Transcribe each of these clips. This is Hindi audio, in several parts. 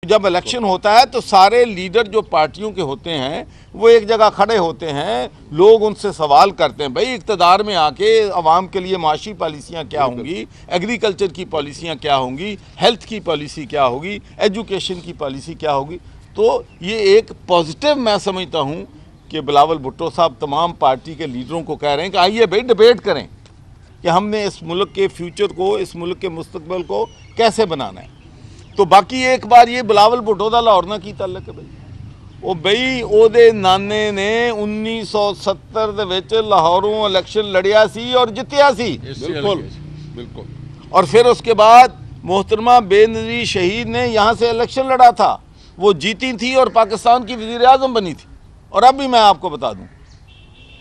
जब इलेक्शन होता है तो सारे लीडर जो पार्टियों के होते हैं वो एक जगह खड़े होते हैं, लोग उनसे सवाल करते हैं, भाई इक़्तिदार में आके अवाम के लिए माशी पॉलिसियाँ क्या होंगी, एग्रीकल्चर की पॉलिसियाँ क्या होंगी, हेल्थ की पॉलिसी क्या होगी, एजुकेशन की पॉलिसी क्या होगी। तो ये एक पॉजिटिव मैं समझता हूँ कि बिलावल भुट्टो साहब तमाम पार्टी के लीडरों को कह रहे हैं कि आइए भाई डिबेट करें कि हमने इस मुल्क के फ्यूचर को, इस मुल्क के मुस्तकबिल को कैसे बनाना है। तो बाकी एक बार ये बिलावल भुट्टो दा लाहौर ना की ताल्लुक है भाई, वो बई ओदे नाने ने 1970 ਦੇ ਵਿੱਚ लाहौरों इलेक्शन लड़िया सी और जितया सी। बिल्कुल बिल्कुल। और फिर उसके बाद मोहतरमा बेनज़ीर शहीद ने यहाँ से इलेक्शन लड़ा था, वो जीती थी और पाकिस्तान की वज़ीर आज़म बनी थी। और अब भी मैं आपको बता दूँ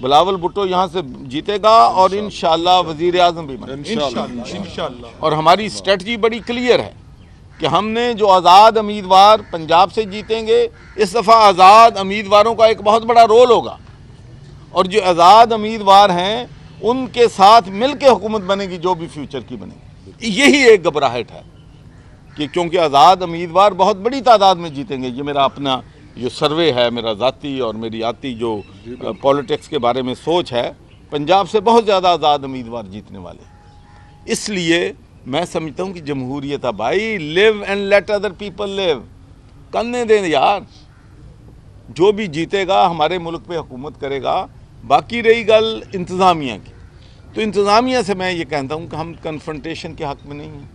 बिलावल भुट्टो यहाँ से जीतेगा और इंशाअल्लाह वज़ीर आज़म भी बनेगा इंशाअल्लाह। और हमारी स्ट्रेटजी बड़ी क्लियर है कि हमने जो आज़ाद उम्मीदवार पंजाब से जीतेंगे, इस दफ़ा आज़ाद उम्मीदवारों का एक बहुत बड़ा रोल होगा और जो आज़ाद उम्मीदवार हैं उनके साथ मिल के हुकूमत बनेगी जो भी फ्यूचर की बनेगी। यही एक घबराहट है कि क्योंकि आज़ाद उम्मीदवार बहुत बड़ी तादाद में जीतेंगे। ये मेरा अपना जो सर्वे है, मेरा ज़ाती और मेरी आती जो पॉलिटिक्स के बारे में सोच है, पंजाब से बहुत ज़्यादा आज़ाद उम्मीदवार जीतने वाले। इसलिए मैं समझता हूँ कि जमहूरियत है भाई, live and let other people live, करने दें यार, जो भी जीतेगा हमारे मुल्क पे हुकूमत करेगा। बाकी रही गल इंतज़ामिया की, तो इंतज़ामिया से मैं ये कहता हूँ कि हम कन्फ्रंटेशन के हक़ में नहीं हैं।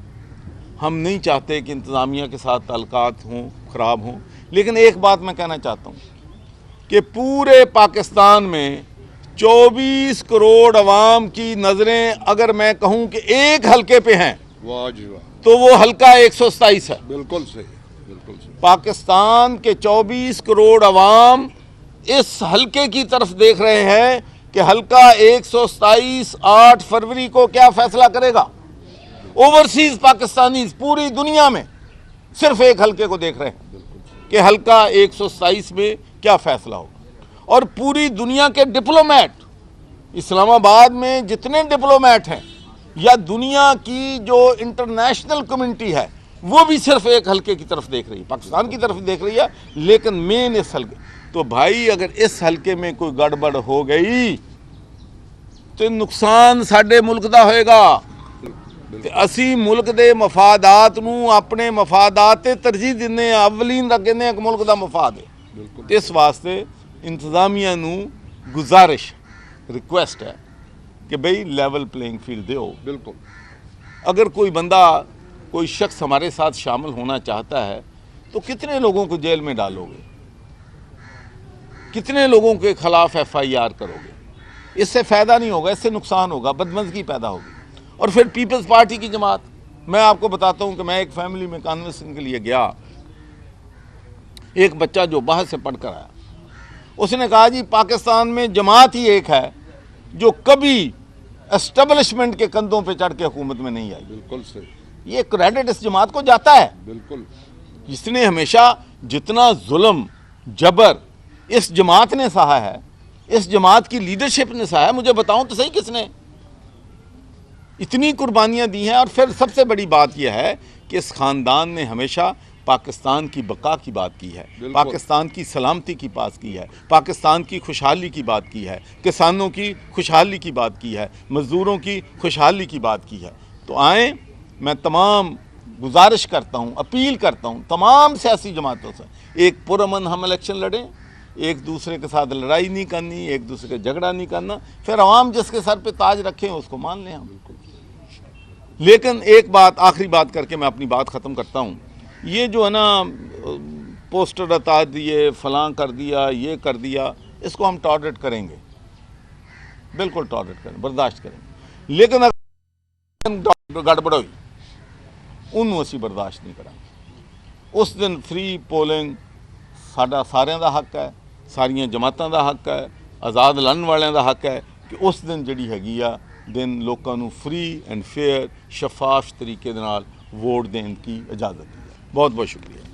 हम नहीं चाहते कि इंतज़ामिया के साथ ताल्लुकात हों, ख़राब हों। लेकिन एक बात मैं कहना चाहता हूँ कि पूरे पाकिस्तान में 24 करोड़ अवाम की नज़रें अगर मैं कहूँ कि एक हलके पे हैं, वाह जी वाह, तो वो हलका 127 है। बिल्कुल सही, बिल्कुल सही। पाकिस्तान के 24 करोड़ अवाम इस हलके की तरफ देख रहे हैं कि हलका 127 8 फरवरी को क्या फैसला करेगा। ओवरसीज पाकिस्तानी पूरी दुनिया में सिर्फ एक हलके को देख रहे हैं कि हलका 127 में क्या फैसला होगा। और पूरी दुनिया के डिप्लोमेट, इस्लामाबाद में जितने डिप्लोमेट हैं या दुनिया की जो इंटरनेशनल कम्युनिटी है, वो भी सिर्फ एक हलके की तरफ देख रही है, पाकिस्तान की तरफ देख रही है। लेकिन मेन इस हलके, तो भाई अगर इस हलके में कोई गड़बड़ हो गई तो नुकसान साडे मुल्क दा होएगा। असी मुल्क दे मफादात नूं अपने मफादात ते तरजीह दिंदे आ, अवलीन रख दिंदे आ कि मुल्क दा मफाद है। तो इस वास्ते इंतज़ामिया नूं गुजारिश रिक्वेस्ट है कि भाई लेवल प्लेइंग फील्ड दो। बिल्कुल। अगर कोई बंदा, कोई शख्स हमारे साथ शामिल होना चाहता है तो कितने लोगों को जेल में डालोगे, कितने लोगों के खिलाफ FIR करोगे। इससे फ़ायदा नहीं होगा, इससे नुकसान होगा, बदमज़गी पैदा होगी। और फिर पीपल्स पार्टी की जमात, मैं आपको बताता हूँ कि मैं एक फैमिली में कन्वेंशन के लिए गया, एक बच्चा जो बाहर से पढ़ कर आया, उसने कहा जी पाकिस्तान में जमात ही एक है जो कभी एस्टेब्लिशमेंट के कंधों पे चढ़ के हुकूमत में नहीं आई। बिल्कुल सही। ये क्रेडिट इस जमात को जाता है। बिल्कुल। इसने हमेशा जितना जुल्म जबर इस जमात ने सहा है, इस जमात की लीडरशिप ने सहा है, मुझे बताऊं तो सही किसने इतनी कुर्बानियां दी हैं। और फिर सबसे बड़ी बात यह है कि इस ख़ानदान ने हमेशा पाकिस्तान की बका की बात की है, पाकिस्तान की सलामती की बात की है, पाकिस्तान की खुशहाली की बात की है, किसानों की खुशहाली की बात की है, मज़दूरों की खुशहाली की बात की है। तो आएँ, मैं तमाम गुजारिश करता हूँ, अपील करता हूँ तमाम सियासी जमातों से, एक पुरअमन हम इलेक्शन लड़ें, एक दूसरे के साथ लड़ाई नहीं करनी, एक दूसरे का झगड़ा नहीं करना, फिर आवाम जिसके सर पे ताज रखें उसको मान लें हम। लेकिन एक बात, आखिरी बात करके मैं अपनी बात ख़त्म करता हूँ। ये जो है ना पोस्टर हटा दिए, फलां कर दिया, ये कर दिया, इसको हम टॉलरेट करेंगे, बिल्कुल टॉलरेट करें, बर्दाश्त करेंगे। लेकिन अगर गड़बड़ हुई उन्होंने असी बर्दाश्त नहीं करांगे। उस दिन फ्री पोलिंग साडा सारिਆਂ ਦਾ हक है, सारियां जमातां ਦਾ हक है, आज़ाद लड़न वालियां ਦਾ हक है कि उस दिन जिहड़ी हैगी आ दिन लोगों को फ्री एंड फेयर शफाफ तरीके दे नाल वोट देने की इजाज़त दी है। बहुत बहुत शुक्रिया।